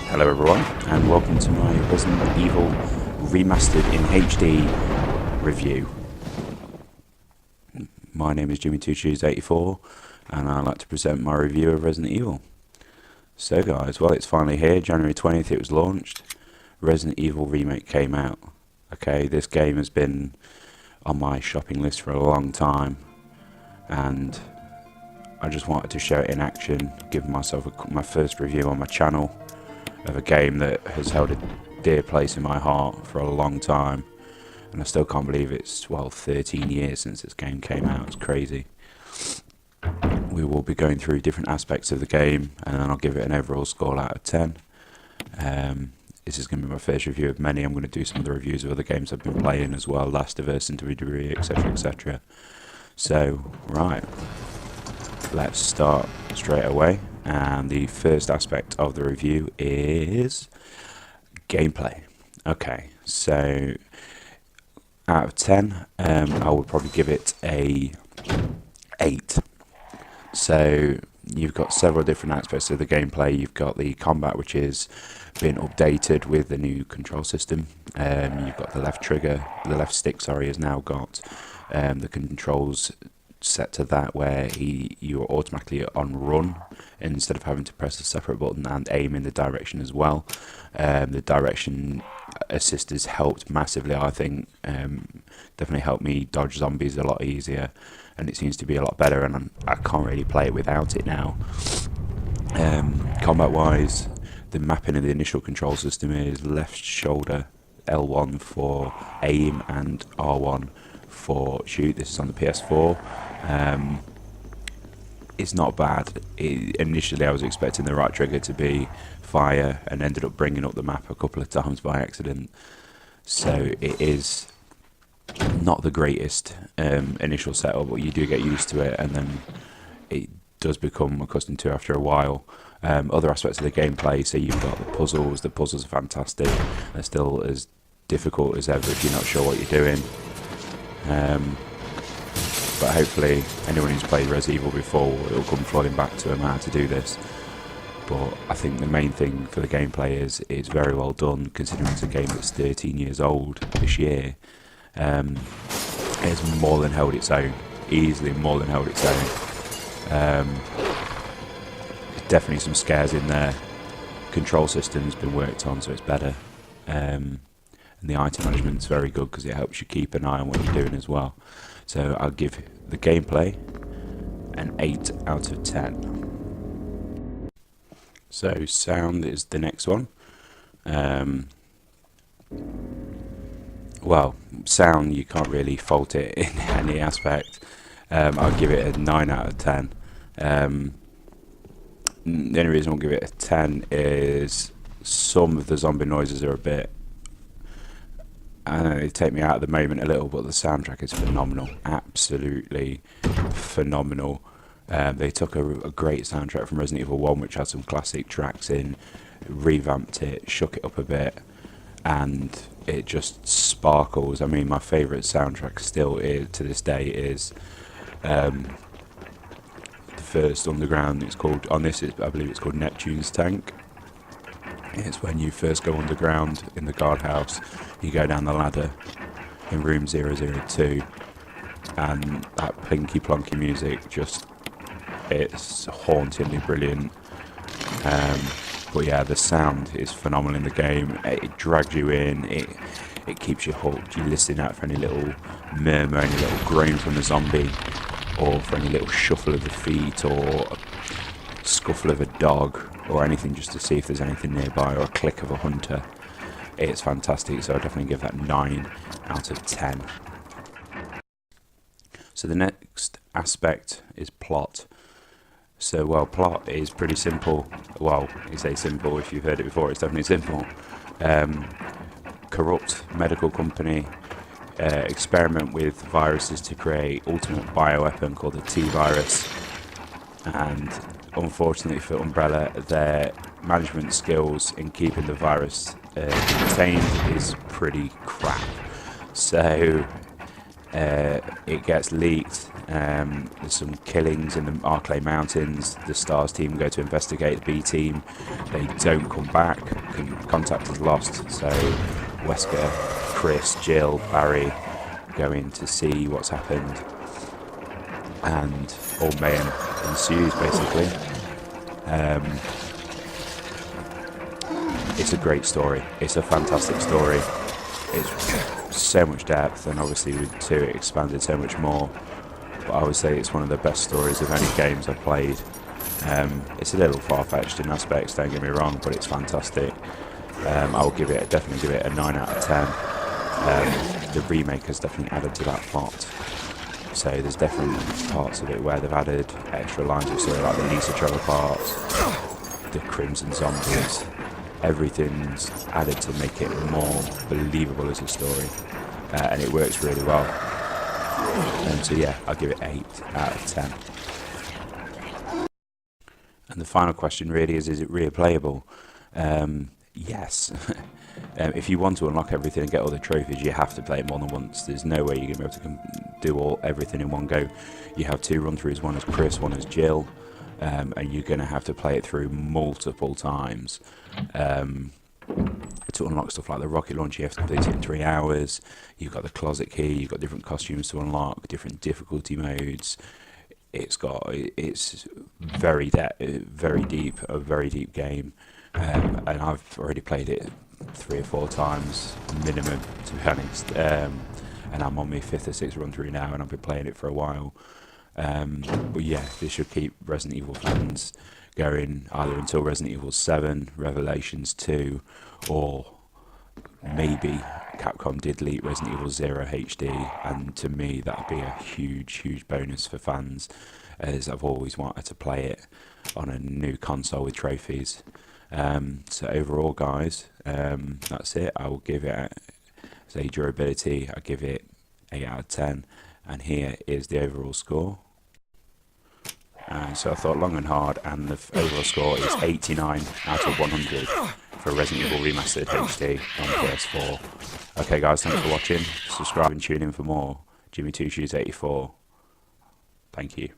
Hello everyone, and welcome to my Resident Evil Remastered in HD review. My name is Jimmy2Choose84, and I'd like to present my review of Resident Evil. So guys, well, it's finally here. January 20th it was launched. Resident Evil Remake came out. Okay, this game has been on my shopping list for a long time, and I just wanted to show it in action, give myself my first review on my channel of a game that has held a dear place in my heart for a long time, and I still can't believe it's, well, 13 years since this game came out. It's crazy. We will be going through different aspects of the game, and then I'll give it an overall score out of 10. This is going to be my first review of many. I'm going to do some of the reviews of other games I've been playing as well, Last of Us, Into Victory, etc, etc. So, right, let's start straight away. And the first aspect of the review is gameplay. Okay, so out of 10, I would probably give it a 8. So you've got several different aspects of the gameplay. You've got the combat, which is been updated with the new control system. You've got the left stick, sorry, has now got the controls set to that where you're automatically on run instead of having to press a separate button and aim in the direction as well. The direction assist has helped massively, I think. Definitely helped me dodge zombies a lot easier, and it seems to be a lot better, and I can't really play it without it now. Combat wise, the mapping of the initial control system is left shoulder L1 for aim and R1 for shoot. This is on the PS4. It's not bad. Initially I was expecting the right trigger to be fire and ended up bringing up the map a couple of times by accident, so it is not the greatest initial setup, but you do get used to it and then it does become accustomed to after a while. Other aspects of the gameplay, so you've got the puzzles are fantastic. They're still as difficult as ever if you're not sure what you're doing. But hopefully anyone who's played Resident Evil before, it'll come flooding back to them how to do this. But I think the main thing for the gameplay is it's very well done, considering it's a game that's 13 years old this year. It's more than held its own, easily more than held its own. There's definitely some scares in there. Control system's been worked on, so it's better. And the item management's very good because it helps you keep an eye on what you're doing as well. So I'll give the gameplay an 8 out of 10. So sound is the next one. Well, sound, you can't really fault it in any aspect. I'll give it a 9 out of 10. The only reason I'll give it a 10 is some of the zombie noises are a bit, I don't know, they take me out at the moment a little, but the soundtrack is phenomenal, absolutely phenomenal. They took a great soundtrack from Resident Evil 1, which had some classic tracks in, revamped it, shook it up a bit, and it just sparkles. I mean, my favourite soundtrack still is, to this day, is the first Underground. It's called, on this, I believe it's called Neptune's Tank. It's when you first go underground in the guardhouse, you go down the ladder in room 002, and that plinky plonky music, just, it's hauntingly brilliant. But yeah, the sound is phenomenal in the game. It drags you in, it keeps you hooked. You listen out for any little murmur, any little groan from a zombie, or for any little shuffle of the feet, or scuffle of a dog, or anything, just to see if there's anything nearby, or a click of a hunter. It's fantastic, so I'll definitely give that 9 out of 10. So the next aspect is plot. So, well, plot is pretty simple. Well, you say simple, if you've heard it before, it's definitely simple. Corrupt medical company experiment with viruses to create ultimate bioweapon called the T-virus, and unfortunately for Umbrella, their management skills in keeping the virus contained is pretty crap. So it gets leaked. There's some killings in the Arclay Mountains. The Stars team go to investigate the B team. They don't come back. Contact is lost. So Wesker, Chris, Jill, Barry go in to see what's happened, and all mayhem ensues basically. It's a great story. It's a fantastic story. It's so much depth, and obviously with 2 it expanded so much more. But I would say it's one of the best stories of any games I've played. It's a little far-fetched in aspects, don't get me wrong, but it's fantastic. I will definitely give it a 9 out of 10. The remake has definitely added to that plot. So there's definitely parts of it where they've added extra lines of story, like the Lisa Trevor parts, the Crimson Zombies. Everything's added to make it more believable as a story, and it works really well. And so yeah, I'll give it 8 out of 10. And the final question really is it replayable? Yes. If you want to unlock everything and get all the trophies, you have to play it more than once. There's no way you're going to be able to do everything in one go. You have 2 run-throughs, one as Chris, one as Jill, and you're going to have to play it through multiple times. To unlock stuff like the rocket launcher, you have to complete it in 3 hours. You've got the closet key, you've got different costumes to unlock, different difficulty modes. It's very deep, a very deep game, and I've already played it 3 or 4 times minimum, to be honest. And I'm on my 5th or 6th run through now, and I've been playing it for a while. But yeah, this should keep Resident Evil fans going either until Resident Evil 7, Revelations 2, or maybe Capcom did leak Resident Evil 0 HD, and to me that would be a huge bonus for fans, as I've always wanted to play it on a new console with trophies. So overall guys, that's it. I will give it, say durability, I give it 8 out of 10, and here is the overall score. So I thought long and hard, and the overall score is 89 out of 100 for Resident Evil Remastered HD on PS4. Okay guys, thanks for watching. Subscribe and tune in for more. Jimmy Two Shoes 84. Thank you.